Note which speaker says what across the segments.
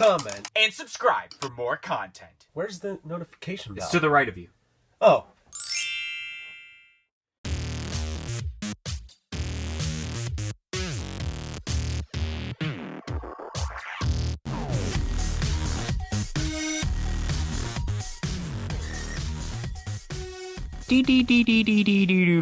Speaker 1: comment,
Speaker 2: and subscribe for more content.
Speaker 1: Where's the notification bell?
Speaker 2: It's to the right of you.
Speaker 1: Oh.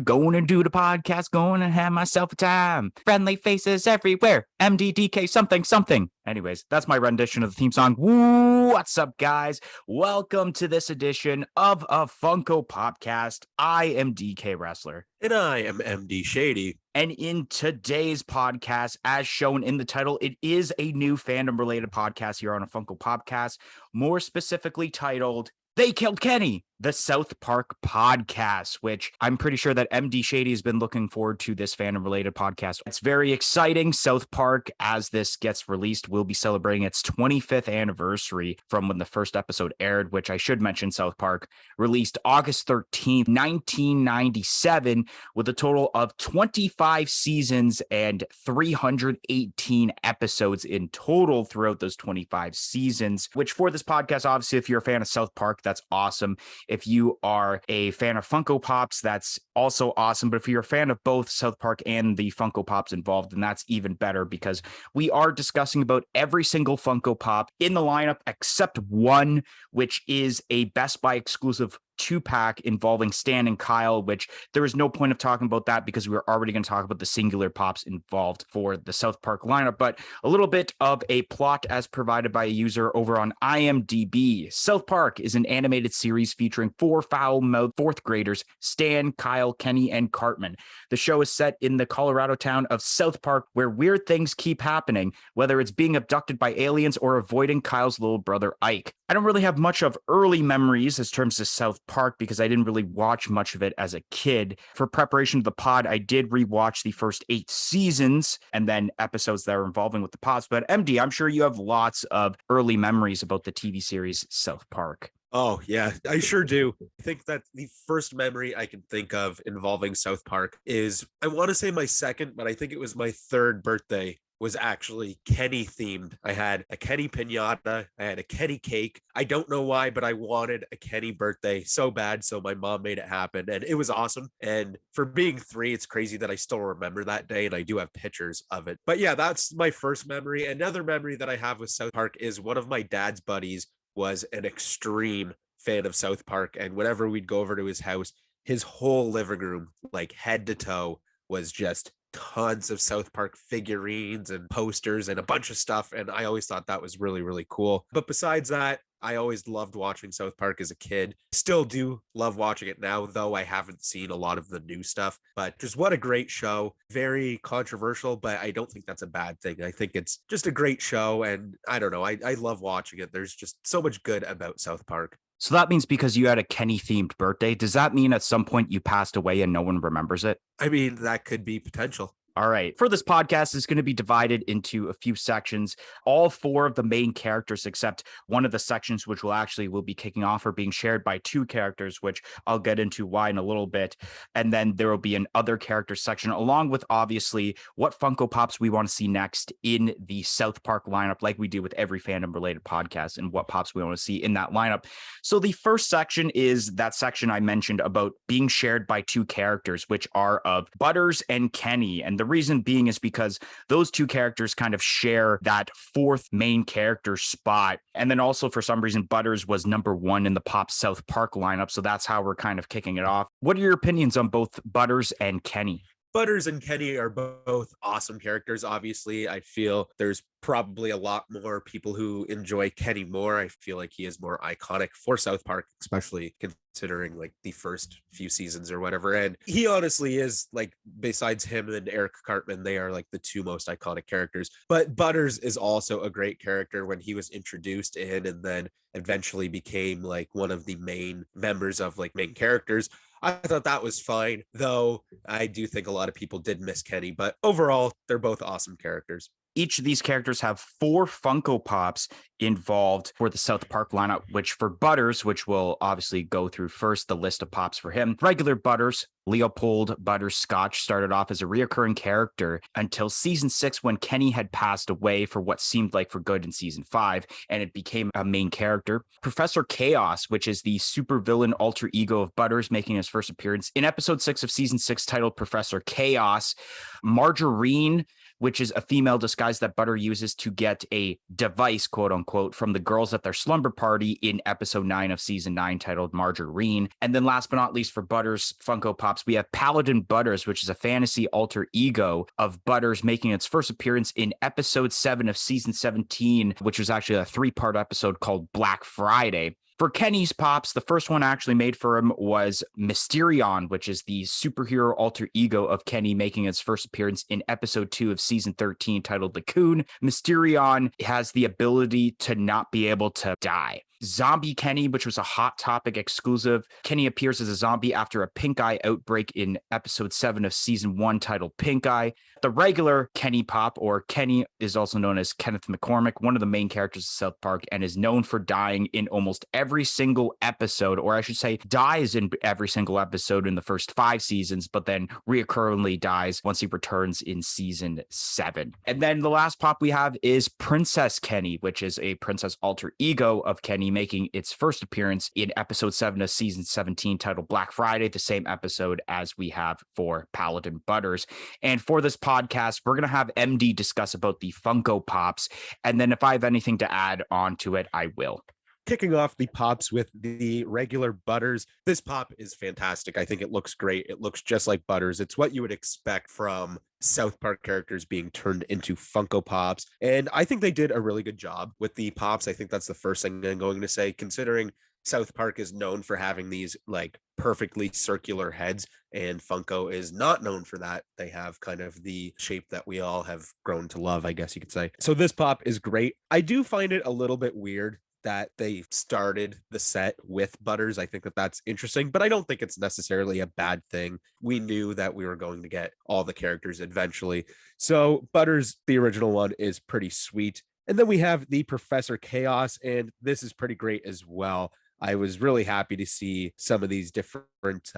Speaker 3: Going to do the podcast, going to have myself a time. Friendly faces everywhere. MDDK something something. Anyways, that's my rendition of the theme song. Woo, what's up, guys? Welcome to this edition of a Funko Popcast. I am DK Wrestler.
Speaker 1: And I am MD Shady.
Speaker 3: And in today's podcast, as shown in the title, it is a new fandom-related podcast here on a Funko Popcast, more specifically titled They Killed Kenny, the South Park podcast, which I'm pretty sure that MD Shady has been looking forward to this fandom-related podcast. It's very exciting. South Park, as this gets released, will be celebrating its 25th anniversary from when the first episode aired, which I should mention South Park released August 13th, 1997, with a total of 25 seasons and 318 episodes in total throughout those 25 seasons, which for this podcast, obviously, if you're a fan of South Park, that's awesome. If you are a fan of Funko Pops, that's also awesome. But if you're a fan of both South Park and the Funko Pops involved, then that's even better, because we are discussing about every single Funko Pop in the lineup except one, which is a Best Buy exclusive 2-pack involving Stan and Kyle, which there is no point of talking about that because we were already going to talk about the singular pops involved for the South Park lineup. But a little bit of a plot as provided by a user over on IMDb. South Park is an animated series featuring 4 foul-mouthed 4th graders, Stan, Kyle, Kenny, and Cartman. The show is set in the Colorado town of South Park, where weird things keep happening, whether it's being abducted by aliens or avoiding Kyle's little brother Ike. I don't really have much of early memories in terms of South Park because I didn't really watch much of it as a kid. For preparation of the pod, I did rewatch the first 8 seasons and then episodes that are involving with the pods. But MD, I'm sure you have lots of early memories about the TV series South Park.
Speaker 1: Oh, yeah, I sure do. I think that the first memory I can think of involving South Park is, I want to say my second, but I think it was my 3rd birthday, was actually Kenny themed. I had a Kenny piñata, I had a Kenny cake. I don't know why, but I wanted a Kenny birthday so bad, so my mom made it happen, and it was awesome. And for being 3, it's crazy that I still remember that day, and I do have pictures of it. But yeah, that's my first memory. Another memory that I have with South Park is one of my dad's buddies was an extreme fan of South Park, and whenever we'd go over to his house, his whole living room, like head to toe, was just tons of South Park figurines and posters and a bunch of stuff. And I always thought that was really, really cool. But besides that, I always loved watching South Park as a kid. Still do love watching it now, though I haven't seen a lot of the new stuff. But just what a great show. Very controversial, but I don't think that's a bad thing. I think it's just a great show. And I don't know, I love watching it. There's just so much good about South Park.
Speaker 3: So that means because you had a Kenny-themed birthday, does that mean at some point you passed away and no one remembers it?
Speaker 1: I mean, that could be potential.
Speaker 3: All right. For this podcast, it's going to be divided into a few sections. All 4 of the main characters, except one of the sections, which will be kicking off, are being shared by 2 characters, which I'll get into why in a little bit. And then there will be an other character section, along with obviously what Funko Pops we want to see next in the South Park lineup, like we do with every fandom-related podcast, and what pops we want to see in that lineup. So the first section is that section I mentioned about being shared by 2 characters, which are of Butters and Kenny. And the reason being is because those 2 characters kind of share that 4th main character spot. And then also for some reason, Butters was number 1 in the Pop South Park lineup. So that's how we're kind of kicking it off. What are your opinions on both Butters and Kenny?
Speaker 1: Butters and Kenny are both awesome characters. Obviously, I feel there's probably a lot more people who enjoy Kenny more. I feel like he is more iconic for South Park, especially considering like the first few seasons or whatever. And he honestly is, like, besides him and Eric Cartman, they are like the 2 most iconic characters. But Butters is also a great character when he was introduced in and then eventually became like one of the main members of like main characters. I thought that was fine, though I do think a lot of people did miss Kenny, but overall, they're both awesome characters.
Speaker 3: Each of these characters have 4 Funko Pops involved for the South Park lineup, which for Butters, which we'll obviously go through first, the list of pops for him. Regular Butters, Leopold Butters Scotch, started off as a reoccurring character until season 6 when Kenny had passed away for what seemed like for good in season 5, and it became a main character. Professor Chaos, which is the supervillain alter ego of Butters, making his first appearance in episode 6 of season 6 titled Professor Chaos. Margarine, which is a female disguise that Butter uses to get a device, quote unquote, from the girls at their slumber party in episode 9 of season 9 titled Margarine. And then last but not least for Butters Funko Pops, we have Paladin Butters, which is a fantasy alter ego of Butters, making its first appearance in episode 7 of season 17, which was actually a 3-part episode called Black Friday. For Kenny's Pops, the first one actually made for him was Mysterion, which is the superhero alter ego of Kenny, making its first appearance in episode 2 of season 13 titled The Coon. Mysterion has the ability to not be able to die. Zombie Kenny, which was a Hot Topic exclusive. Kenny appears as a zombie after a pink eye outbreak in episode 7 of season 1 titled Pink Eye. The regular Kenny Pop, or Kenny, is also known as Kenneth McCormick, one of the main characters of South Park, and is known for dying in almost every single episode, or I should say dies in every single episode in the first 5 seasons, but then reoccurringly dies once he returns in season 7. And then the last pop we have is Princess Kenny, which is a princess alter ego of Kenny, making its first appearance in episode 7 of season 17 titled Black Friday, the same episode as we have for Paladin Butters. And for this podcast, we're going to have MD discuss about the Funko Pops, and then if I have anything to add on to it, I will.
Speaker 1: Kicking off the pops with the regular Butters. This pop is fantastic. I think it looks great. It looks just like Butters. It's what you would expect from South Park characters being turned into Funko Pops. And I think they did a really good job with the pops. I think that's the first thing I'm going to say, considering South Park is known for having these like perfectly circular heads, and Funko is not known for that. They have kind of the shape that we all have grown to love, I guess you could say. So this pop is great. I do find it a little bit weird that they started the set with Butters. I think that that's interesting, but I don't think it's necessarily a bad thing. We knew that we were going to get all the characters eventually. So Butters, the original one, is pretty sweet. And then we have the Professor Chaos, and this is pretty great as well. I was really happy to see some of these different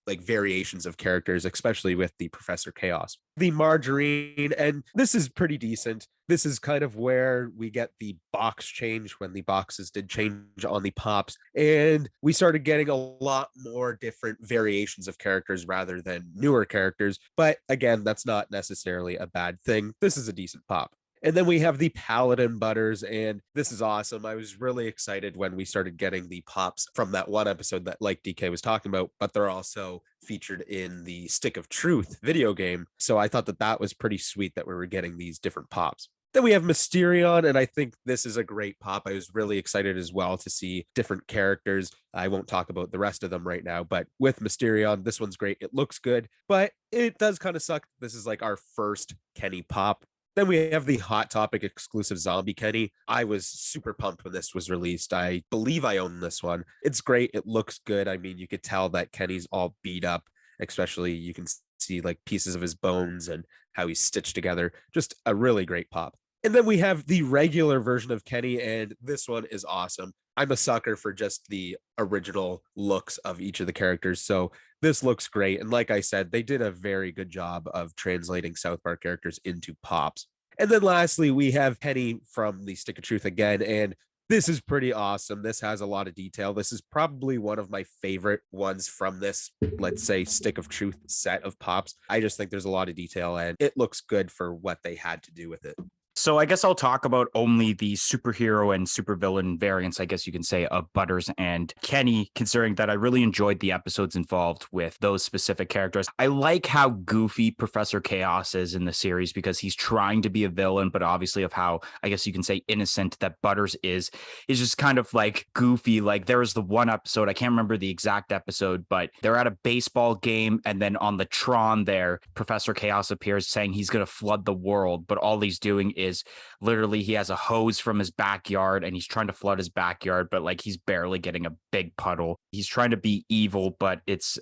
Speaker 1: like variations of characters, especially with the Professor Chaos. The Margarine, and this is pretty decent. This is kind of where we get the box change when the boxes did change on the pops, and we started getting a lot more different variations of characters rather than newer characters. But again, that's not necessarily a bad thing. This is a decent pop. And then we have the Paladin Butters, and this is awesome. I was really excited when we started getting the pops from that one episode that, like DK was talking about, but they're also featured in the Stick of Truth video game. So I thought that that was pretty sweet that we were getting these different pops. Then we have Mysterion, and I think this is a great pop. I was really excited as well to see different characters. I won't talk about the rest of them right now, but with Mysterion, this one's great. It looks good, but it does kind of suck. This is like our first Kenny pop. Then we have the Hot Topic exclusive Zombie Kenny. I was super pumped when this was released. I believe I own this one. It's great. It looks good. I mean, you could tell that Kenny's all beat up, especially you can see like pieces of his bones and how he's stitched together. Just a really great pop. And then we have the regular version of Kenny, and this one is awesome. I'm a sucker for just the original looks of each of the characters. So this looks great. And like I said, they did a very good job of translating South Park characters into pops. And then lastly, we have Kenny from the Stick of Truth again. And this is pretty awesome. This has a lot of detail. This is probably one of my favorite ones from this, let's say, Stick of Truth set of pops. I just think there's a lot of detail and it looks good for what they had to do with it.
Speaker 3: So I guess I'll talk about only the superhero and supervillain variants, I guess you can say, of Butters and Kenny, considering that I really enjoyed the episodes involved with those specific characters. I like how goofy Professor Chaos is in the series because he's trying to be a villain, but obviously of how, I guess you can say, innocent that Butters is just kind of like goofy. Like there was the one episode, I can't remember the exact episode, but they're at a baseball game, and then on the Tron there, Professor Chaos appears saying he's going to flood the world, but all he's doing is is literally he has a hose from his backyard and he's trying to flood his backyard, but like he's barely getting a big puddle. He's trying to be evil, but it's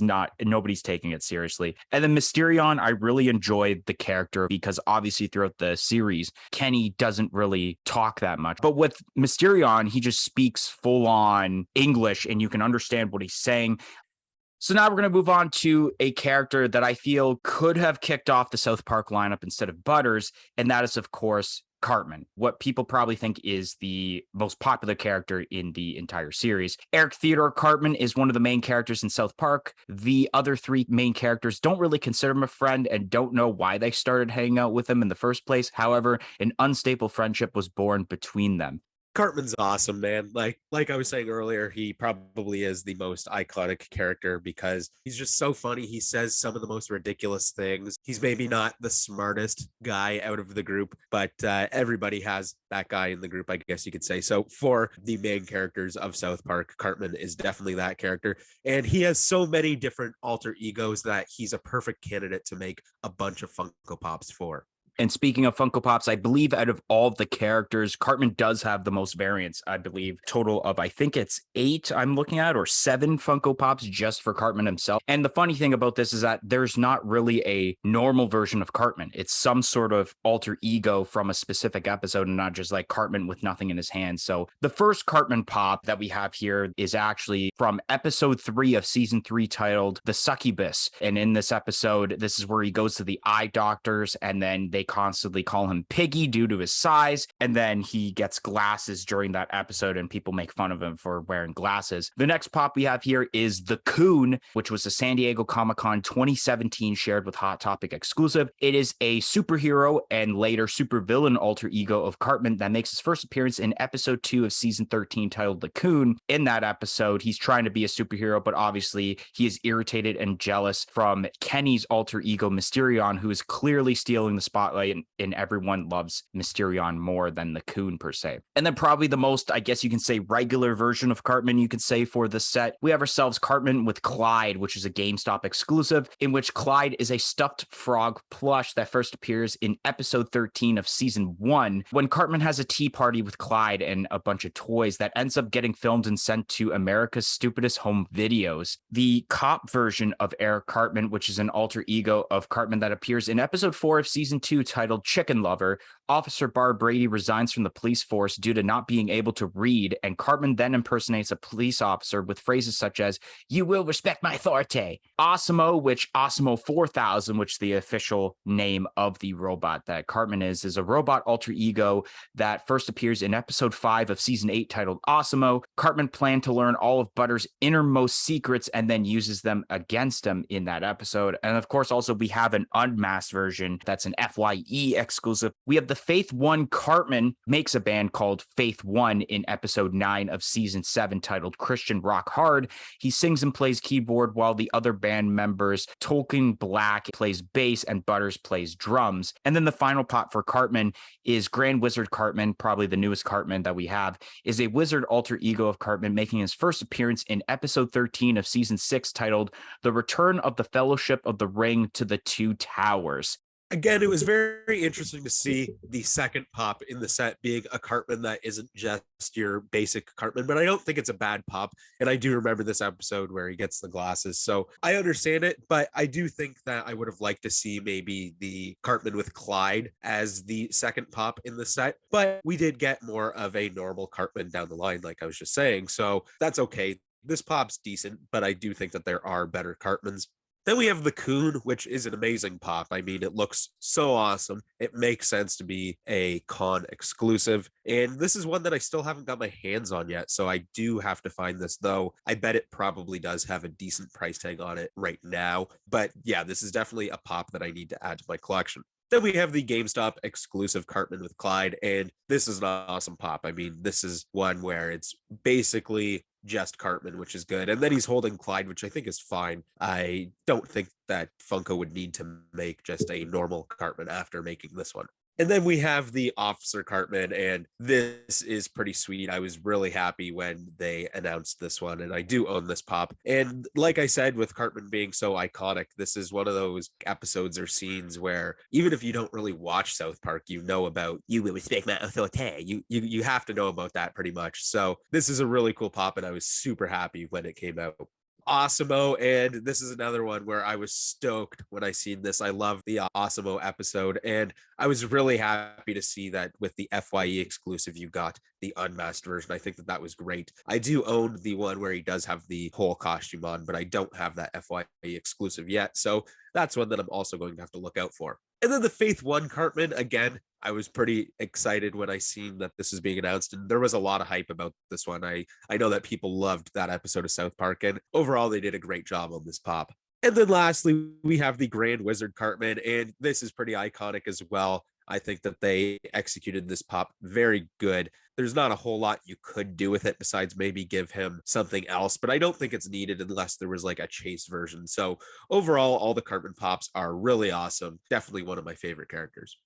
Speaker 3: not, nobody's taking it seriously. And then Mysterion, I really enjoyed the character because obviously throughout the series, Kenny doesn't really talk that much. But with Mysterion, he just speaks full on English and you can understand what he's saying. So now we're going to move on to a character that I feel could have kicked off the South Park lineup instead of Butters, and that is, of course, Cartman, what people probably think is the most popular character in the entire series. Eric Theodore Cartman is one of the main characters in South Park. The other three main characters don't really consider him a friend and don't know why they started hanging out with him in the first place. However, an unstable friendship was born between them.
Speaker 1: Cartman's awesome, man. Like I was saying earlier, he probably is the most iconic character because he's just so funny. He says some of the most ridiculous things. He's maybe not the smartest guy out of the group, but everybody has that guy in the group, I guess you could say. So for the main characters of South Park, Cartman is definitely that character. And he has so many different alter egos that he's a perfect candidate to make a bunch of Funko Pops for.
Speaker 3: And speaking of Funko Pops, I believe out of all of the characters, Cartman does have the most variants. I believe total of, I think it's 8 I'm looking at, or 7 Funko Pops just for Cartman himself. And the funny thing about this is that there's not really a normal version of Cartman. It's some sort of alter ego from a specific episode and not just like Cartman with nothing in his hands. So the first Cartman Pop that we have here is actually from episode 3 of season 3 titled The Succubus. And in this episode, this is where he goes to the eye doctors and then they constantly call him Piggy due to his size, and then he gets glasses during that episode and people make fun of him for wearing glasses. The next pop we have here is the Coon, which was a San Diego Comic-Con 2017 shared with Hot Topic exclusive. It is a superhero and later supervillain alter ego of Cartman that makes his first appearance in episode 2 of season 13 titled The Coon. In that episode, he's trying to be a superhero, but obviously he is irritated and jealous from Kenny's alter ego Mysterion, who is clearly stealing the spotlight, and everyone loves Mysterion more than the Coon per se. And then probably the most, I guess you can say, regular version of Cartman you could say for the set, we have ourselves Cartman with Clyde, which is a GameStop exclusive, in which Clyde is a stuffed frog plush that first appears in episode 13 of season 1, when Cartman has a tea party with Clyde and a bunch of toys that ends up getting filmed and sent to America's Stupidest Home Videos. The cop version of Eric Cartman, which is an alter ego of Cartman that appears in episode 4 of season 2 titled Chicken Lover. Officer Barb Brady resigns from the police force due to not being able to read, and Cartman then impersonates a police officer with phrases such as, "You will respect my authority." Osimo, which Osimo 4000, which the official name of the robot that Cartman is a robot alter ego that first appears in episode 5 of season 8 titled Osimo. Cartman planned to learn all of Butter's innermost secrets and then uses them against him in that episode. And of course, also we have an unmasked version that's an FYE exclusive. We have the Faith One. Cartman makes a band called Faith One in episode 9 of season 7 titled Christian Rock Hard. He sings and plays keyboard while the other band members, Tolkien Black plays bass and Butters plays drums. And then the final pop for Cartman is Grand Wizard Cartman, probably the newest Cartman that we have, is a wizard alter ego of Cartman making his first appearance in episode 13 of season 6 titled The Return of the Fellowship of the Ring to the Two Towers.
Speaker 1: Again, it was very interesting to see the second pop in the set being a Cartman that isn't just your basic Cartman, but I don't think it's a bad pop. And I do remember this episode where he gets the glasses. So I understand it, but I do think that I would have liked to see maybe the Cartman with Clyde as the second pop in the set. But we did get more of a normal Cartman down the line, like I was just saying. So that's okay. This pop's decent, but I do think that there are better Cartmans. Then we have the Coon, which is an amazing pop. I mean, it looks so awesome. It makes sense to be a con exclusive. And this is one that I still haven't got my hands on yet. So I do have to find this, though. I bet it probably does have a decent price tag on it right now. But yeah, this is definitely a pop that I need to add to my collection. Then we have the GameStop exclusive Cartman with Clyde, and this is an awesome pop. I mean, this is one where it's basically just Cartman, which is good. And then he's holding Clyde, which I think is fine. I don't think that Funko would need to make just a normal Cartman after making this one. And then we have the Officer Cartman, and this is pretty sweet. I was really happy when they announced this one, and I do own this pop. And like I said, with Cartman being so iconic, this is one of those episodes or scenes where even if you don't really watch South Park, you know about "you will respect my authority." You have to know about that pretty much. So this is a really cool pop, and I was super happy when it came out. Awesemo, and this is another one where I was stoked when I seen this. I love the Awesemo episode, and I was really happy to see that with the FYE exclusive, you got the unmasked version. I think that that was great. I do own the one where he does have the whole costume on, but I don't have that FYE exclusive yet. So that's one that I'm also going to have to look out for. And then the Faith One Cartman, again, I was pretty excited when I seen that this is being announced, and there was a lot of hype about this one. I know that people loved that episode of South Park, and overall they did a great job on this pop. And then lastly, we have the Grand Wizard Cartman, and this is pretty iconic as well. I think that they executed this pop very good. There's not a whole lot you could do with it besides maybe give him something else, but I don't think it's needed unless there was like a chase version. So overall, all the Cartman pops are really awesome. Definitely one of my favorite characters.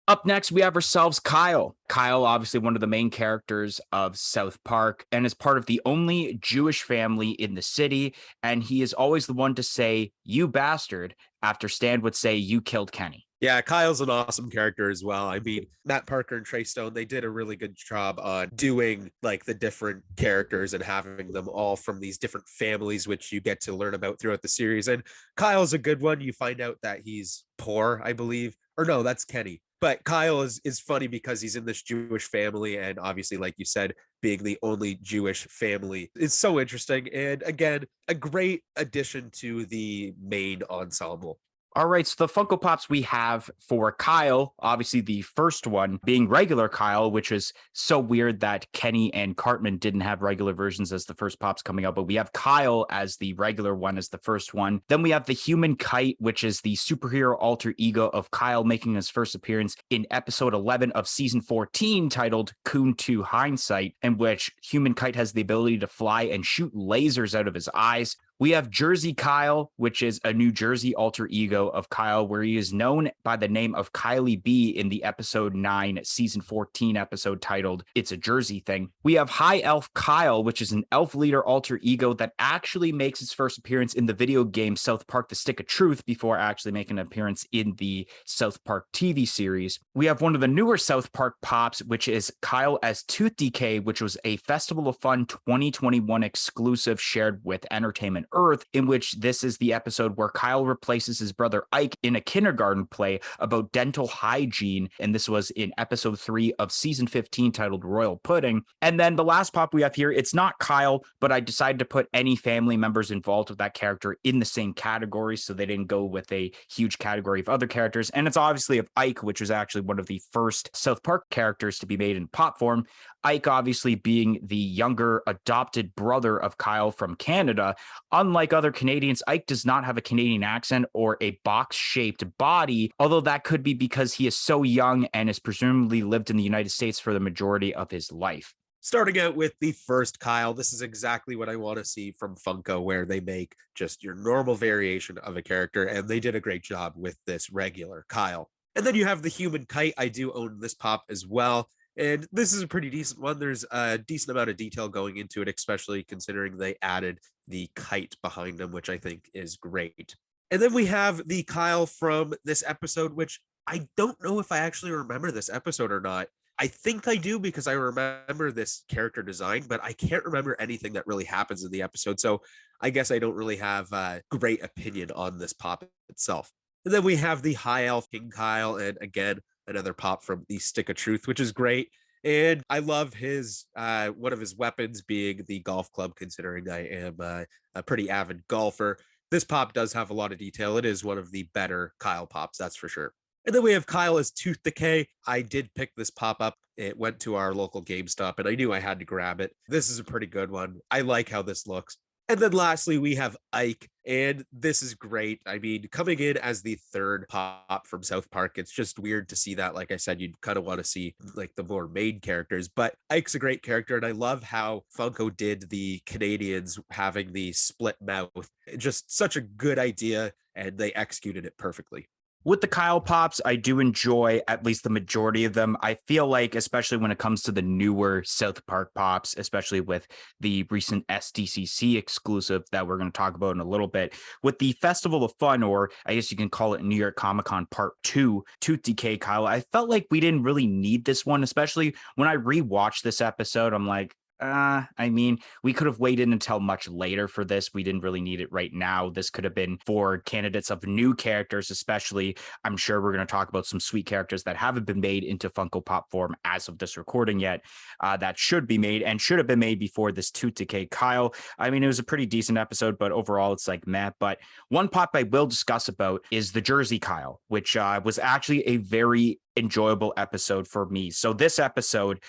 Speaker 3: Up next, we have ourselves Kyle. Kyle, obviously one of the main characters of South Park, and is part of the only Jewish family in the city. And he is always the one to say, "You bastard," after Stan would say, "You killed Kenny."
Speaker 1: Yeah, Kyle's an awesome character as well. I mean, Matt Parker and Trey Stone, they did a really good job on doing like the different characters and having them all from these different families, which you get to learn about throughout the series. And Kyle's a good one. You find out that he's poor, I believe. Or no, that's Kenny. But Kyle is funny because he's in this Jewish family, and obviously, like you said, being the only Jewish family is so interesting. And again, a great addition to the main ensemble.
Speaker 3: All right, so the Funko Pops we have for Kyle, obviously the first one being regular Kyle, which is so weird that Kenny and Cartman didn't have regular versions as the first Pops coming out, but we have Kyle as the regular one as the first one. Then we have the Human Kite, which is the superhero alter ego of Kyle making his first appearance in episode 11 of season 14 titled Coon 2 Hindsight, in which Human Kite has the ability to fly and shoot lasers out of his eyes. We have Jersey Kyle, which is a New Jersey alter ego of Kyle, where he is known by the name of Kylie B in the episode 9, season 14 episode titled It's a Jersey Thing. We have High Elf Kyle, which is an elf leader alter ego that actually makes its first appearance in the video game South Park The Stick of Truth before actually making an appearance in the South Park TV series. We have one of the newer South Park pops, which is Kyle as Tooth Decay, which was a Festival of Fun 2021 exclusive shared with Entertainment Earth, in which this is the episode where Kyle replaces his brother Ike in a kindergarten play about dental hygiene, and this was in episode 3 of season 15 titled Royal Pudding. And then the last pop we have here, it's not Kyle, but I decided to put any family members involved with that character in the same category, so they didn't go with a huge category of other characters. And it's obviously of Ike, which was actually one of the first South Park characters to be made in pop form. Ike obviously being the younger adopted brother of Kyle from Canada. Unlike other Canadians, Ike does not have a Canadian accent or a box-shaped body, although that could be because he is so young and has presumably lived in the United States for the majority of his life.
Speaker 1: Starting out with the first Kyle, this is exactly what I want to see from Funko, where they make just your normal variation of a character, and they did a great job with this regular Kyle. And then you have the Human Kite. I do own this pop as well. And this is a pretty decent one. There's a decent amount of detail going into it, especially considering they added the kite behind him, which I think is great. And then we have the Kyle from this episode, which I don't know if I actually remember this episode or not. I think I do because I remember this character design, but I can't remember anything that really happens in the episode. So I guess I don't really have a great opinion on this pop itself. And then we have the High Elf King Kyle, and again, another pop from the Stick of Truth, which is great. And I love his one of his weapons being the golf club, considering I am a pretty avid golfer. This pop does have a lot of detail. It is one of the better Kyle pops, that's for sure. And then we have Kyle as Tooth Decay. I did pick this pop up. It went to our local GameStop, and I knew I had to grab it. This is a pretty good one. I like how this looks. And then lastly, we have Ike, and this is great. I mean, coming in as the third pop from South Park, it's just weird to see that. Like I said, you'd kind of want to see like the more main characters, but Ike's a great character, and I love how Funko did the Canadians having the split mouth. Just such a good idea, and they executed it perfectly.
Speaker 3: With the Kyle pops, I do enjoy at least the majority of them. I feel like, especially when it comes to the newer South Park pops, especially with the recent SDCC exclusive that we're going to talk about in a little bit, with the Festival of Fun, or I guess you can call it New York Comic Con Part 2, Tooth Decay Kyle, I felt like we didn't really need this one, especially when I rewatched this episode. I'm like, I mean, we could have waited until much later for this. We didn't really need it right now. This could have been for candidates of new characters, especially. I'm sure we're going to talk about some sweet characters that haven't been made into Funko Pop form as of this recording yet, that should be made and should have been made before this Tooth Decay Kyle. I mean, it was a pretty decent episode, but overall it's like meh. But one pop I will discuss about is the Jersey Kyle, which was actually a very enjoyable episode for me. So this episode,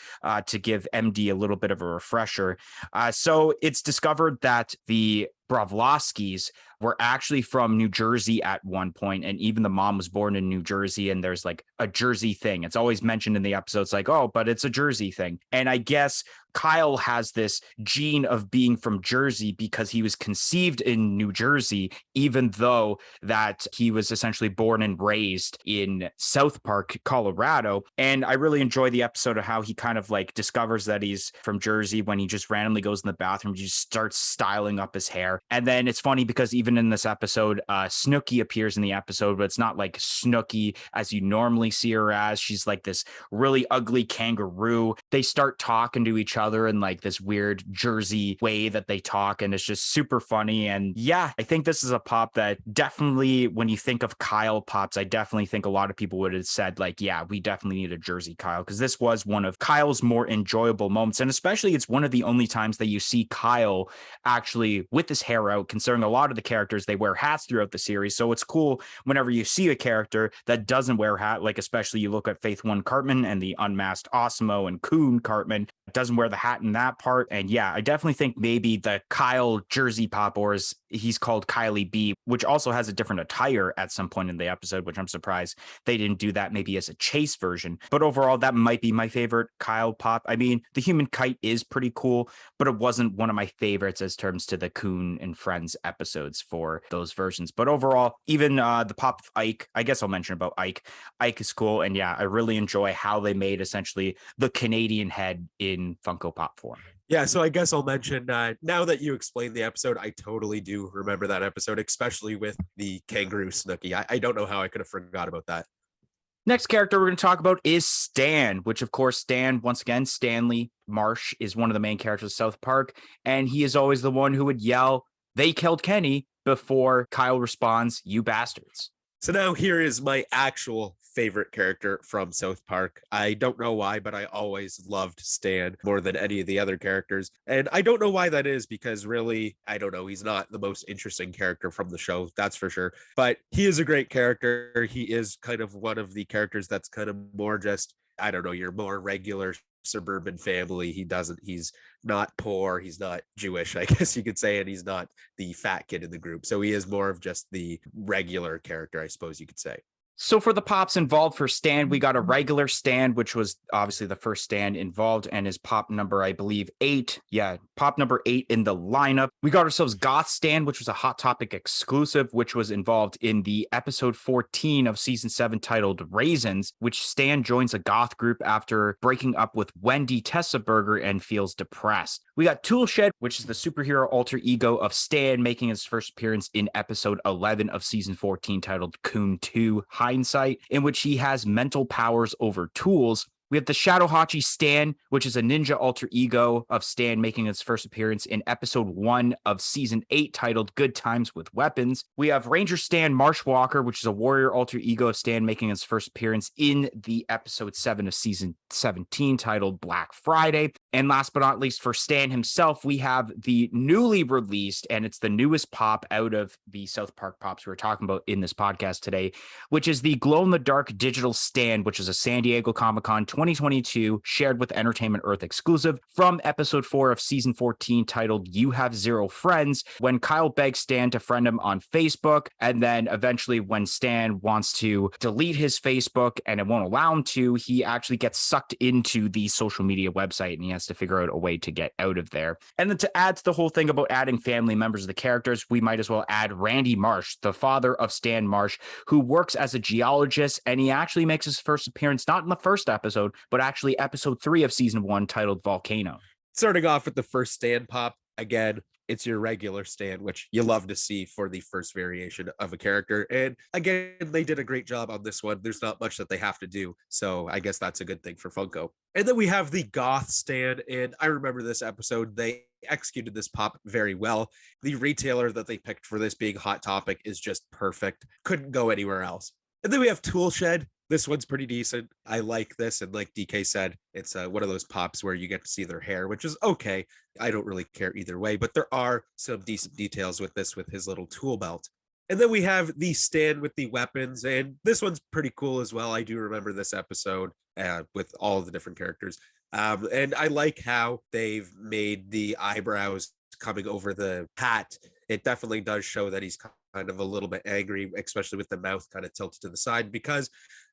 Speaker 3: to give MD a little bit of a refresher, so it's discovered that the Bravlovskis were actually from New Jersey at one point, and even the mom was born in New Jersey, and there's like a Jersey thing. It's always mentioned in the episodes like, oh, but it's a Jersey thing. And I guess Kyle has this gene of being from Jersey because he was conceived in New Jersey, even though that he was essentially born and raised in South Park, Colorado. And I really enjoy the episode of how he kind of like discovers that he's from Jersey when he just randomly goes in the bathroom, just starts styling up his hair. And then it's funny because even in this episode, Snooki appears in the episode, but it's not like Snooki as you normally see her as. She's like this really ugly kangaroo. They start talking to each other in like this weird Jersey way that they talk, and it's just super funny. And yeah, I think this is a pop that definitely, when you think of Kyle pops, I definitely think a lot of people would have said like, yeah, we definitely need a Jersey Kyle, because this was one of Kyle's more enjoyable moments. And especially it's one of the only times that you see Kyle actually with his hair out, considering a lot of the characters, they wear hats throughout the series. So it's cool whenever you see a character that doesn't wear a hat, like especially you look at Faith One Cartman and the unmasked Osmo and Coon Cartman, doesn't wear the hat in that part. And yeah, I definitely think maybe the Kyle Jersey pop, or as he's called Kylie B, which also has a different attire at some point in the episode, which I'm surprised they didn't do that maybe as a chase version. But overall, that might be my favorite Kyle pop. I mean, the human kite is pretty cool, but it wasn't one of my favorites as terms to the Coon and Friends episodes for those versions. But overall, even the pop of Ike, I guess I'll mention about Ike. Ike is cool. And yeah, I really enjoy how they made essentially the Canadian head in Funko Pop form.
Speaker 1: Yeah, so I guess I'll mention, now that you explained the episode, I totally do remember that episode, especially with the kangaroo Snooki. I don't know how I could have forgot about that.
Speaker 3: Next character we're going to talk about is Stan, which of course Stan, once again, Stanley Marsh is one of the main characters of South Park, and he is always the one who would yell, "They killed Kenny," before Kyle responds, "You bastards."
Speaker 1: So now here is my actual favorite character from South Park. I don't know why, but I always loved Stan more than any of the other characters. And I don't know why that is, because really, I don't know, he's not the most interesting character from the show, that's for sure. But he is a great character. He is kind of one of the characters that's kind of more just, I don't know, your more regular suburban family. He's not poor, he's not Jewish, I guess you could say, and he's not the fat kid in the group. So he is more of just the regular character, I suppose you could say.
Speaker 3: So for the pops involved for Stan, we got a regular Stan, which was obviously the first Stan involved, and his pop number, I believe, 8. Yeah, pop number 8 in the lineup. We got ourselves Goth Stan, which was a Hot Topic exclusive, which was involved in the episode 14 of season 7 titled Raisins, which Stan joins a goth group after breaking up with Wendy Tessaberger and feels depressed. We got Toolshed, which is the superhero alter ego of Stan, making his first appearance in episode 11 of season 14 titled Coon 2 Hindsight, in which he has mental powers over tools. We have the Shadowhachi Stan, which is a ninja alter ego of Stan, making its first appearance in episode 1 of season 8 titled Good Times with Weapons. We have Ranger Stan Marshwalker, which is a warrior alter ego of Stan, making its first appearance in the episode 7 of season 17 titled Black Friday. And last but not least, for Stan himself, we have the newly released, and it's the newest pop out of the South Park pops we're talking about in this podcast today, which is the glow-in-the-dark digital Stan, which is a San Diego Comic-Con 2022, shared with Entertainment Earth exclusive from episode 4 of season 14, titled You Have Zero Friends, when Kyle begs Stan to friend him on Facebook, and then eventually when Stan wants to delete his Facebook and it won't allow him to, he actually gets sucked into the social media website and he has to figure out a way to get out of there. And then to add to the whole thing about adding family members of the characters, we might as well add Randy Marsh, the father of Stan Marsh, who works as a geologist, and he actually makes his first appearance not in the first episode, but actually episode 3 of season 1, titled Volcano.
Speaker 1: Starting off with the first Stan pop, again, it's your regular Stan, which you love to see for the first variation of a character. And again, they did a great job on this one. There's not much that they have to do. So I guess that's a good thing for Funko. And then we have the Goth Stan. And I remember this episode, they executed this pop very well. The retailer that they picked for this being Hot Topic is just perfect. Couldn't go anywhere else. And then we have Tool Shed. This one's pretty decent. I like this. And like DK said, it's one of those pops where you get to see their hair, which is okay. I don't really care either way, but there are some decent details with this, with his little tool belt. And then we have the Stan with the weapons. And this one's pretty cool as well. I do remember this episode with all of the different characters. And I like how they've made the eyebrows coming over the hat. It definitely does show that he's kind of a little bit angry, especially with the mouth kind of tilted to the side, because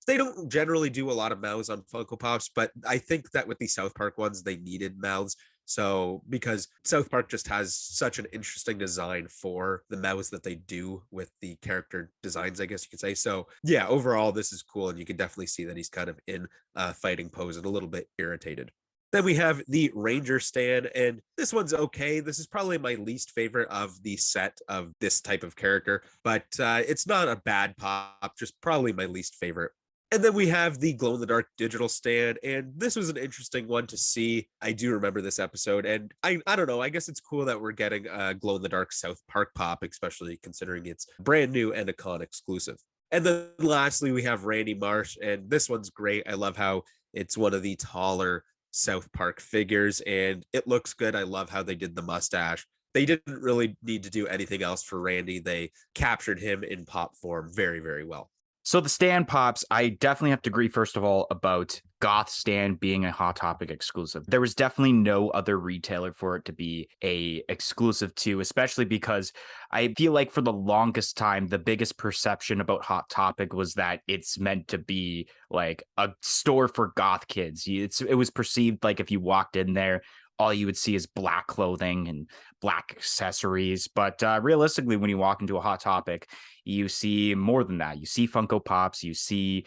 Speaker 1: they don't generally do a lot of mouths on Funko Pops, but I think that with the South Park ones, they needed mouths. So because South Park just has such an interesting design for the mouths that they do with the character designs, I guess you could say. So yeah, overall, this is cool. And you can definitely see that he's kind of in fighting pose and a little bit irritated. Then we have the Ranger Stan, and this one's okay. This is probably my least favorite of the set of this type of character, but it's not a bad pop, just probably my least favorite. And then we have the glow-in-the-dark digital Stan, and this was an interesting one to see. I do remember this episode, and I don't know, I guess it's cool that we're getting a glow-in-the-dark South Park pop, especially considering it's brand new and a con exclusive. And then lastly, we have Randy Marsh, and this one's great. I love how it's one of the taller South Park figures, and it looks good. I love how they did the mustache. They didn't really need to do anything else for Randy. They captured him in pop form very, very well.
Speaker 3: So the Stan pops, I definitely have to agree, first of all, about Goth Stan being a Hot Topic exclusive. There was definitely no other retailer for it to be a exclusive to, especially because I feel like for the longest time, the biggest perception about Hot Topic was that it's meant to be like a store for goth kids. It was perceived like if you walked in there, all you would see is black clothing and black accessories. But realistically, when you walk into a Hot Topic, you see more than that. You see Funko Pops, you see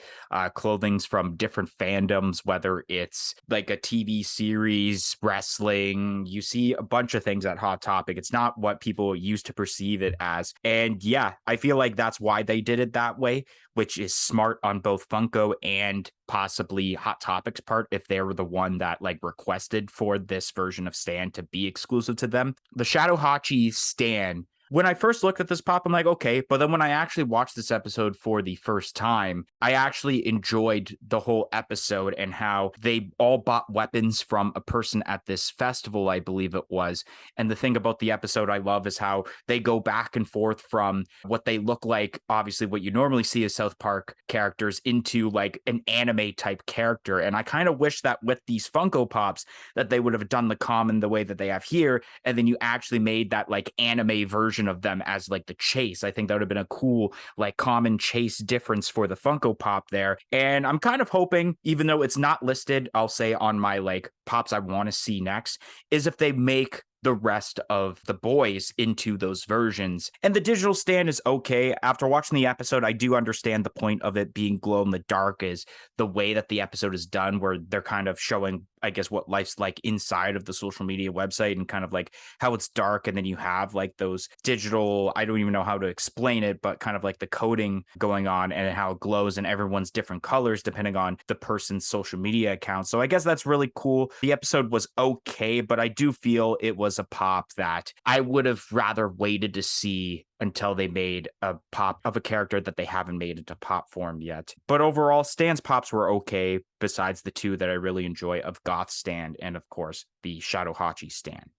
Speaker 3: clothings from different fandoms, whether it's like a TV series, wrestling. You see a bunch of things at Hot Topic. It's not what people used to perceive it as. And yeah, I feel like that's why they did it that way, which is smart on both Funko and possibly Hot Topic's part, if they were the one that like requested for this version of Stan to be exclusive to them. The Shadow Hachi Stan, when I first looked at this pop, I'm like, okay. But then when I actually watched this episode for the first time, I actually enjoyed the whole episode and how they all bought weapons from a person at this festival, I believe it was. And the thing about the episode I love is how they go back and forth from what they look like, obviously what you normally see as South Park characters, into like an anime type character. And I kind of wish that with these Funko Pops that they would have done the common the way that they have here. And then you actually made that like anime version of them as like the chase. I think that would have been a cool like common chase difference for the Funko Pop there. And I'm kind of hoping, even though it's not listed, I'll say on my like pops I want to see next, is if they make the rest of the boys into those versions. And the digital Stan is okay. After watching the episode, I do understand the point of it being glow in the dark is the way that the episode is done, where they're kind of showing, I guess, what life's like inside of the social media website and kind of like how it's dark. And then you have like those digital, I don't even know how to explain it, but kind of like the coding going on and how it glows and everyone's different colors depending on the person's social media account. So I guess that's really cool. The episode was okay, but I do feel it was a pop that I would have rather waited to see until they made a pop of a character that they haven't made into pop form yet. But overall, Stan's pops were okay, besides the two that I really enjoy of Goth Stan and, of course, the Shadow Hachi Stan.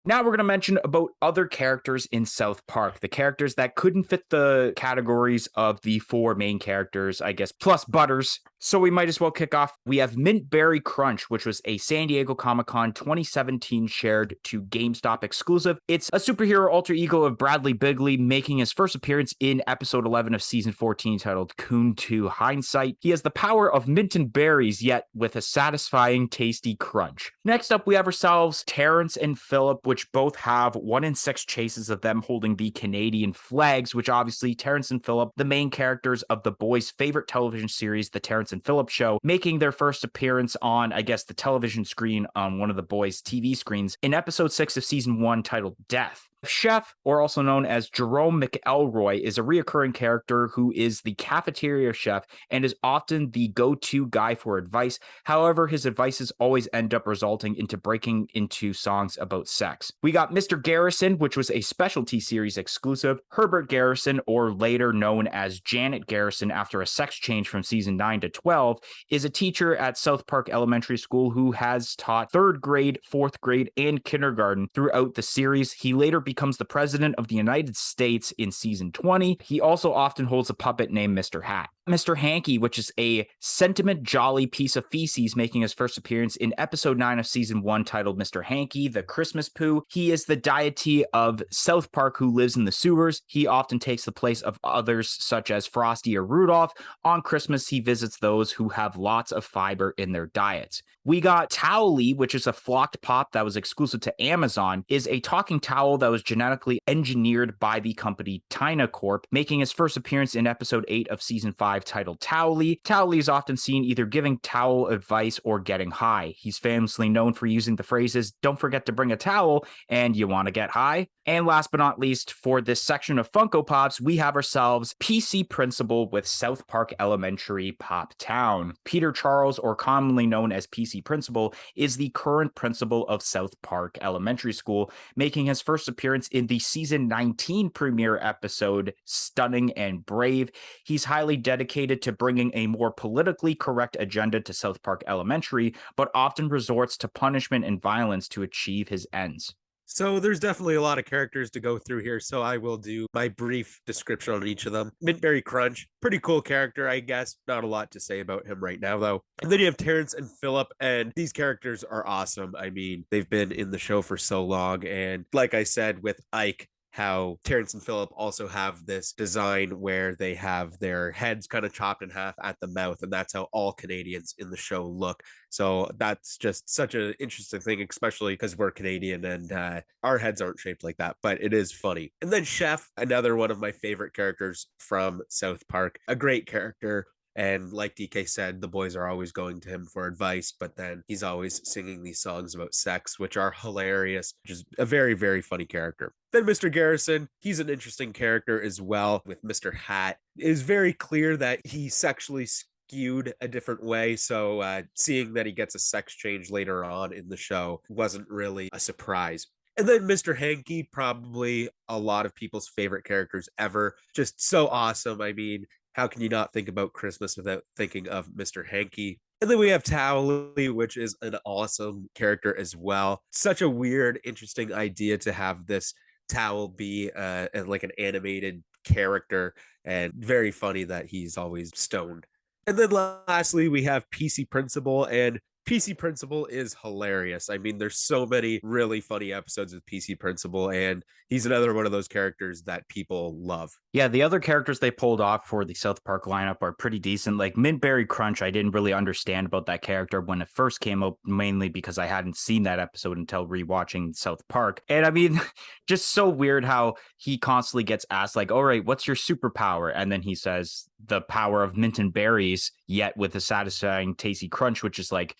Speaker 3: Now we're going to mention about other characters in South Park, the characters that couldn't fit the categories of the four main characters, I guess, plus Butters. So we might as well kick off. We have Mint Berry Crunch, which was a San Diego Comic-Con 2017 shared to GameStop exclusive. It's a superhero alter ego of Bradley Bigley, making his first appearance in episode 11 of season 14 titled Coon 2 Hindsight. He has the power of mint and berries, yet with a satisfying, tasty crunch. Next up, we have ourselves Terrence and Phillip, which both have 1 in 6 chases of them holding the Canadian flags, which obviously Terrence and Phillip, the main characters of the boys' favorite television series, The Terrence and Phillip Show, making their first appearance on, I guess, the television screen on one of the boys' TV screens in episode 6 of season 1 titled Death. Chef, or also known as Jerome McElroy, is a reoccurring character who is the cafeteria chef and is often the go-to guy for advice. However, his advices always end up resulting into breaking into songs about sex. We got Mr. Garrison, which was a specialty series exclusive. Herbert Garrison, or later known as Janet Garrison after a sex change from season 9 to 12, is a teacher at South Park Elementary School who has taught 3rd grade, 4th grade, and kindergarten throughout the series. He later becomes the president of the United States in season 20. He also often holds a puppet named Mr. Hat. Mr. Hanky, which is a sentiment jolly piece of feces, making his first appearance in episode 9 of season 1 titled Mr. Hanky, the Christmas Poo. He is the deity of South Park who lives in the sewers. He often takes the place of others such as Frosty or Rudolph. On Christmas, he visits those who have lots of fiber in their diets. We got Towley, which is a flocked pop that was exclusive to Amazon, is a talking towel that was genetically engineered by the company Tina Corp, making his first appearance in episode 8 of season 5 titled Towley. Towley is often seen either giving towel advice or getting high. He's famously known for using the phrases, "Don't forget to bring a towel," and "You want to get high?" And last but not least, for this section of Funko Pops, we have ourselves PC Principal with South Park Elementary Pop Town. Peter Charles, or commonly known as PC Principal, is the current principal of South Park Elementary School, making his first appearance in the season 19 premiere episode, Stunning and Brave. He's highly dedicated to bringing a more politically correct agenda to South Park Elementary, but often resorts to punishment and violence to achieve his ends.
Speaker 1: So there's definitely a lot of characters to go through here, so I will do my brief description on each of them. Mintberry Crunch, pretty cool character, I guess. Not a lot to say about him right now, though. And then you have Terrence and Phillip, and these characters are awesome. I mean, they've been in the show for so long, and like I said with Ike, how Terrence and Phillip also have this design where they have their heads kind of chopped in half at the mouth, and that's how all Canadians in the show look. So that's just such an interesting thing, especially because we're Canadian and our heads aren't shaped like that, but it is funny. And then Chef, another one of my favorite characters from South Park, a great character. And like DK said, the boys are always going to him for advice, but then he's always singing these songs about sex, which are hilarious, which is a very, very funny character. Then Mr. Garrison, he's an interesting character as well with Mr. Hat. It is very clear that he sexually skewed a different way. So seeing that he gets a sex change later on in the show wasn't really a surprise. And then Mr. Hanky, probably a lot of people's favorite characters ever. Just so awesome. I mean, how can you not think about Christmas without thinking of Mr. Hanky? And then we have Towley, which is an awesome character as well. Such a weird, interesting idea to have this towel be like an animated character, and very funny that he's always stoned. And then lastly, we have PC Principal, and PC Principal is hilarious. I mean, there's so many really funny episodes with PC Principal, and he's another one of those characters that people love.
Speaker 3: Yeah, the other characters they pulled off for the South Park lineup are pretty decent. Like Mintberry Crunch, I didn't really understand about that character when it first came up, mainly because I hadn't seen that episode until rewatching South Park. And I mean, just so weird how he constantly gets asked, like, all right, what's your superpower? And then he says the power of mint and berries, yet with a satisfying tasty crunch, which is like,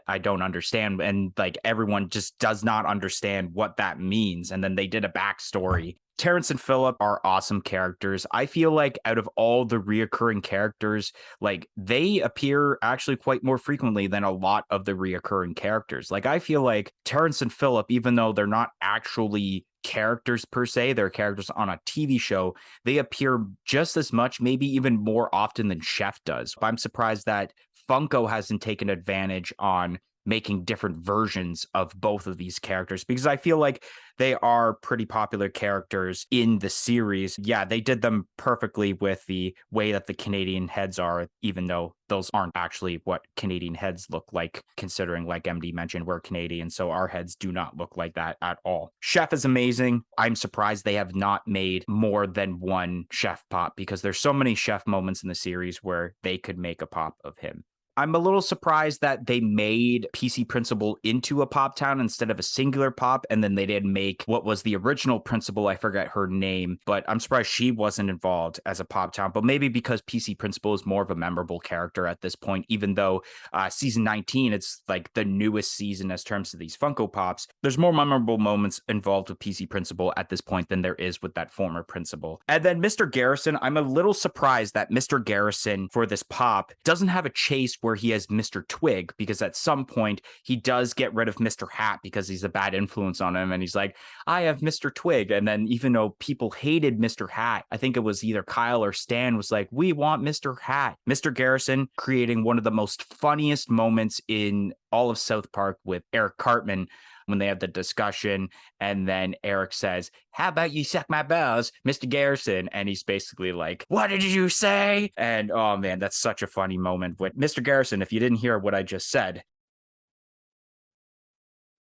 Speaker 3: I don't understand. And like everyone just does not understand what that means. And then they did a backstory. Terrence and Phillip are awesome characters. I feel like out of all the reoccurring characters, like they appear actually quite more frequently than a lot of the reoccurring characters. Like I feel like Terrence and Phillip, even though they're not actually characters per se, they're characters on a TV show, they appear just as much, maybe even more often than Chef does. I'm surprised that Funko hasn't taken advantage on making different versions of both of these characters, because I feel like they are pretty popular characters in the series. Yeah, they did them perfectly with the way that the Canadian heads are, even though those aren't actually what Canadian heads look like, considering, like MD mentioned, we're Canadian, so our heads do not look like that at all. Chef is amazing. I'm surprised they have not made more than one Chef pop, because there's so many Chef moments in the series where they could make a pop of him. I'm a little surprised that they made PC Principal into a pop town instead of a singular pop, and then they didn't make what was the original principal. I forget her name, but I'm surprised she wasn't involved as a pop town. But maybe because PC Principal is more of a memorable character at this point, even though season 19, it's like the newest season as terms of these Funko Pops. There's more memorable moments involved with PC Principal at this point than there is with that former principal. And then Mr. Garrison, I'm a little surprised that Mr. Garrison for this pop doesn't have a chase where he has Mr. Twig, because at some point he does get rid of Mr. Hat because he's a bad influence on him, and he's like, I have Mr. Twig. And then even though people hated Mr. Hat, I think it was either Kyle or Stan was like, we want Mr. Hat. Mr. Garrison creating one of the most funniest moments in all of South Park with Eric Cartman, when they have the discussion, and then Eric says, how about you suck my balls, Mr. Garrison? And he's basically like, what did you say? And oh man, that's such a funny moment with Mr. Garrison. If you didn't hear what I just said,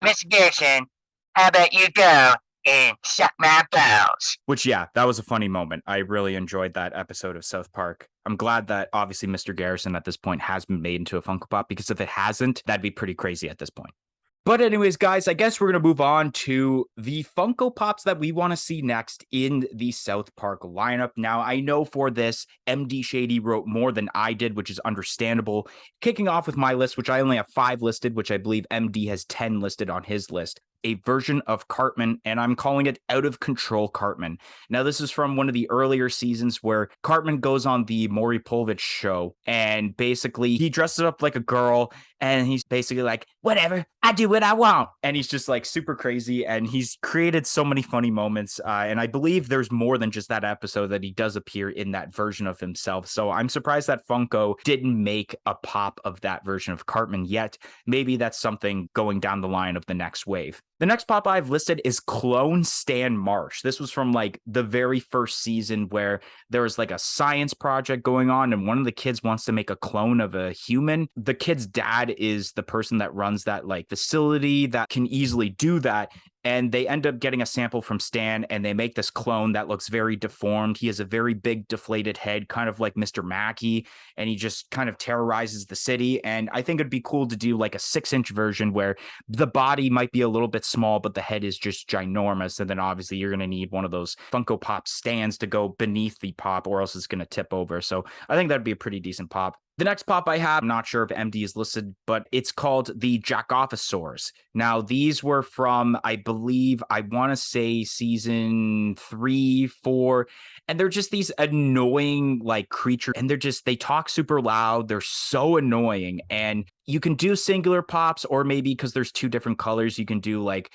Speaker 4: Mr. Garrison, how about you go and suck my balls?
Speaker 3: Which, yeah, that was a funny moment. I really enjoyed that episode of South Park. I'm glad that obviously Mr. Garrison at this point has been made into a Funko Pop, because if it hasn't, that'd be pretty crazy at this point. But anyways, guys, I guess we're going to move on to the Funko Pops that we want to see next in the South Park lineup. Now, I know for this, MD Shady wrote more than I did, which is understandable. Kicking off with my list, which I only have 5 listed, which I believe MD has 10 listed on his list. A version of Cartman, and I'm calling it Out of Control Cartman. Now, this is from one of the earlier seasons where Cartman goes on the Maury Povich show, and basically he dresses up like a girl, and he's basically like, whatever, I do what I want. And he's just like super crazy, and he's created so many funny moments. And I believe there's more than just that episode that he does appear in that version of himself. So I'm surprised that Funko didn't make a pop of that version of Cartman yet. Maybe that's something going down the line of the next wave. The next pop I've listed is Clone Stan Marsh. This was from like the very first season where there was like a science project going on, and one of the kids wants to make a clone of a human. The kid's dad is the person that runs that like facility that can easily do that. And they end up getting a sample from Stan, and they make this clone that looks very deformed. He has a very big deflated head, kind of like Mr. Mackey, and he just kind of terrorizes the city. And I think it'd be cool to do like a 6-inch version where the body might be a little bit small, but the head is just ginormous. And then obviously you're going to need one of those Funko Pop stands to go beneath the pop, or else it's going to tip over. So I think that'd be a pretty decent pop. The next pop I have, I'm not sure if MD is listed, but it's called the Jackophsaurs. Now, these were from, I believe, I want to say season 3, 4, and they're just these annoying like creatures, and they talk super loud. They're so annoying, and you can do singular pops, or maybe because there's 2 different colors, you can do like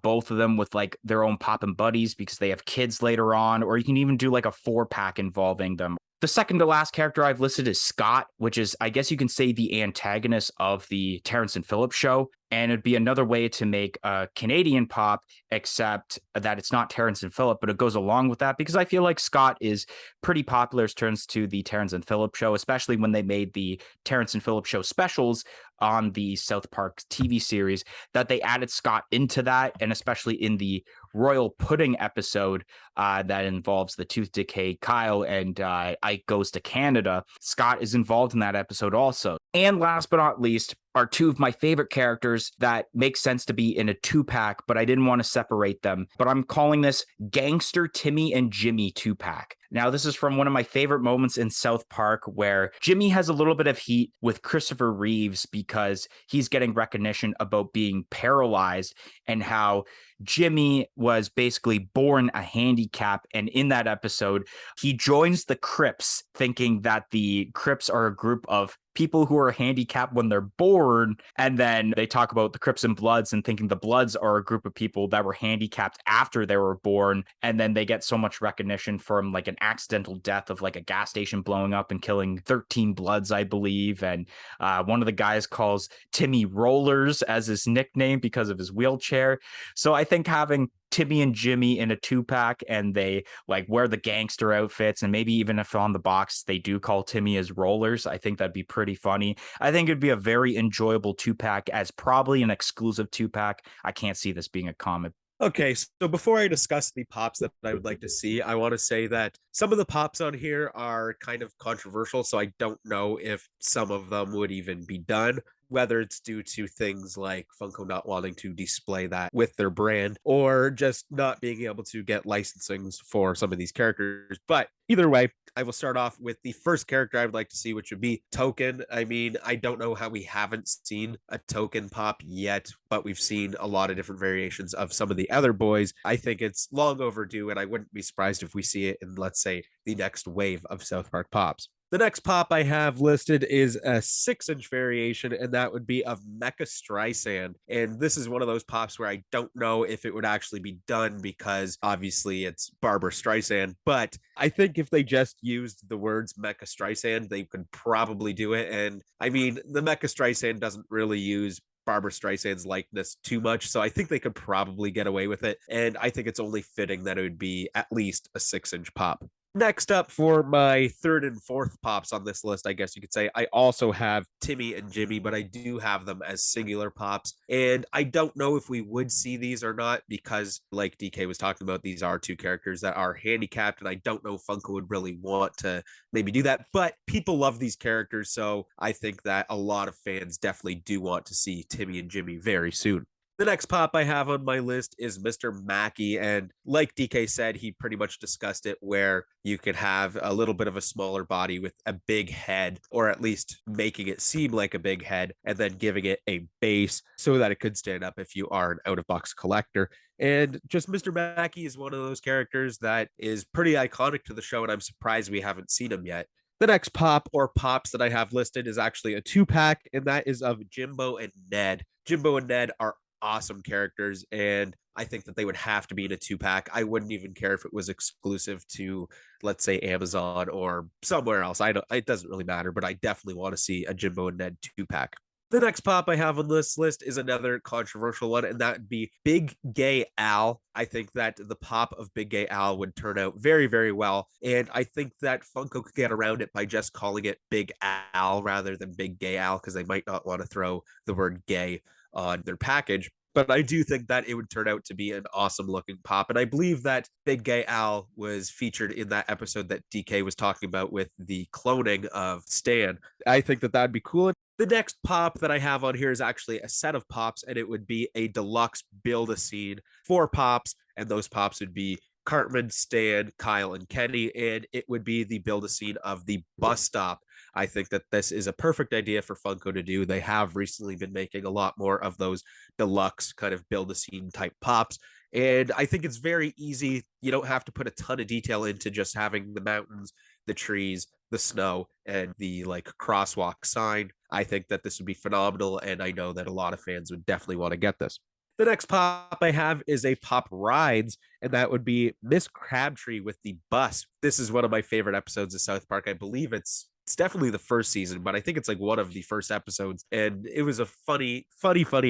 Speaker 3: both of them with like their own pop and buddies because they have kids later on, or you can even do like a 4-pack involving them. The second to last character I've listed is Scott, which is, I guess you can say, the antagonist of the Terrence and Phillips show. And it'd be another way to make a Canadian pop, except that it's not Terrence and Phillip, but it goes along with that because I feel like Scott is pretty popular as turns to the Terrence and Phillip show, especially when they made the Terrence and Phillip show specials on the South Park TV series, that they added Scott into that. And especially in the Royal Pudding episode that involves the tooth decay Kyle and Ike goes to Canada, Scott is involved in that episode also. And last but not least are 2 of my favorite characters that make sense to be in a 2-pack, but I didn't want to separate them. But I'm calling this Gangster Timmy and Jimmy 2-pack. Now, this is from one of my favorite moments in South Park where Jimmy has a little bit of heat with Christopher Reeves because he's getting recognition about being paralyzed and how Jimmy was basically born a handicap. And in that episode, he joins the Crips thinking that the Crips are a group of people who are handicapped when they're born. And then they talk about the Crips and Bloods and thinking the Bloods are a group of people that were handicapped after they were born. And then they get so much recognition from like an accidental death of like a gas station blowing up and killing 13 Bloods, I believe. And one of the guys calls Timmy Rollers as his nickname because of his wheelchair. So I think having Timmy and Jimmy in a 2-pack and they like wear the gangster outfits, and maybe even if on the box they do call Timmy as Rollers, I think that'd be pretty funny. I think it'd be a very enjoyable 2-pack, as probably an exclusive 2-pack. I can't see this being a comic.
Speaker 1: Okay, so before I discuss the pops that I would like to see, I want to say that some of the pops on here are kind of controversial, so I don't know if some of them would even be done, whether it's due to things like Funko not wanting to display that with their brand or just not being able to get licensings for some of these characters. But either way, I will start off with the first character I would like to see, which would be Token. I mean, I don't know how we haven't seen a Token pop yet, but we've seen a lot of different variations of some of the other boys. I think it's long overdue, and I wouldn't be surprised if we see it in, let's say, the next wave of South Park pops. The next pop I have listed is a 6-inch variation, and that would be of Mecha Streisand. And this is one of those pops where I don't know if it would actually be done because obviously it's Barbara Streisand. But I think if they just used the words Mecha Streisand, they could probably do it. And I mean, the Mecha Streisand doesn't really use Barbara Streisand's likeness too much. So I think they could probably get away with it. And I think it's only fitting that it would be at least a 6-inch pop. Next up for my third and fourth pops on this list, I guess you could say, I also have Timmy and Jimmy, but I do have them as singular pops. And I don't know if we would see these or not because, like DK was talking about, these are two characters that are handicapped. And I don't know if Funko would really want to maybe do that. But people love these characters. So I think that a lot of fans definitely do want to see Timmy and Jimmy very soon. The next pop I have on my list is Mr. Mackey. And like DK said, he pretty much discussed it where you could have a little bit of a smaller body with a big head, or at least making it seem like a big head, and then giving it a base so that it could stand up if you are an out-of-box collector. And just Mr. Mackey is one of those characters that is pretty iconic to the show, and I'm surprised we haven't seen him yet. The next pop or pops that I have listed is actually a 2-pack, and that is of Jimbo and Ned. Jimbo and Ned are awesome characters, and I think that they would have to be in a 2-pack. I wouldn't even care if it was exclusive to, let's say, Amazon or somewhere else. It doesn't really matter, but I definitely want to see a Jimbo and Ned 2-pack. The next pop I have on this list is another controversial one, and that would be Big Gay Al. I think that the pop of Big Gay Al would turn out very, very well, and I think that Funko could get around it by just calling it Big Al rather than Big Gay Al, because they might not want to throw the word gay on their package. But I do think that it would turn out to be an awesome looking pop. And I believe that Big Gay Al was featured in that episode that DK was talking about with the cloning of Stan. I think that that'd be cool. The next pop that I have on here is actually a set of pops, and it would be a deluxe Build-A-Scene, 4 pops, and those pops would be Cartman, Stan, Kyle, and Kenny, and it would be the Build-A-Scene of the bus stop. I think that this is a perfect idea for Funko to do. They have recently been making a lot more of those deluxe kind of Build-A-Scene type pops, and I think it's very easy. You don't have to put a ton of detail into just having the mountains, the trees, the snow, and the like crosswalk sign. I think that this would be phenomenal, and I know that a lot of fans would definitely want to get this. The next pop I have is a Pop Rides, and that would be Miss Crabtree with the bus. This is one of my favorite episodes of South Park. I believe it's definitely the first season, but I think it's like one of the first episodes. And it was a funny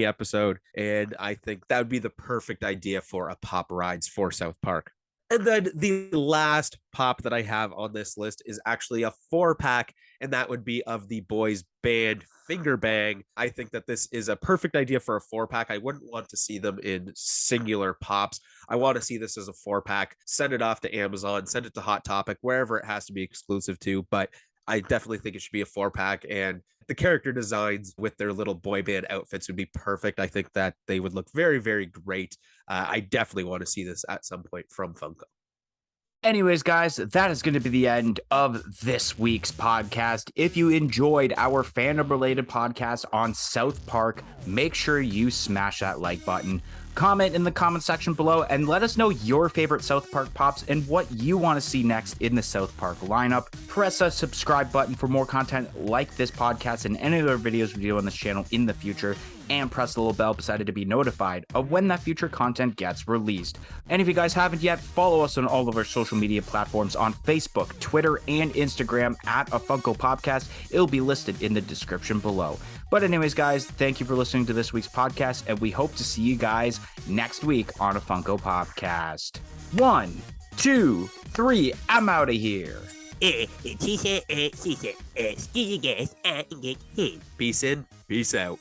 Speaker 1: episode. And I think that would be the perfect idea for a Pop Rides for South Park. And then the last pop that I have on this list is actually a 4-pack, and that would be of the boys band Finger Bang. I think that this is a perfect idea for a 4-pack. I wouldn't want to see them in singular pops. I want to see this as a 4-pack. Send it off to Amazon, send it to Hot Topic, wherever it has to be exclusive to. But I definitely think it should be a 4-pack, and the character designs with their little boy band outfits would be perfect. I think that they would look very, very great. I definitely want to see this at some point from Funko.
Speaker 3: Anyways, guys, that is going to be the end of this week's podcast. If you enjoyed our fandom-related podcast on South Park, make sure you smash that like button. Comment in the comment section below and let us know your favorite South Park pops and what you want to see next in the South Park lineup. Press a subscribe button for more content like this podcast and any other videos we do on this channel in the future, and press the little bell beside it to be notified of when that future content gets released. And if you guys haven't yet, follow us on all of our social media platforms on Facebook, Twitter, and Instagram at a Funko Podcast. It'll be listed in the description below. But anyways, guys, thank you for listening to this week's podcast, and we hope to see you guys next week on a Funko Podcast. 1, 2, 3, I'm out of here.
Speaker 1: Peace in, peace out.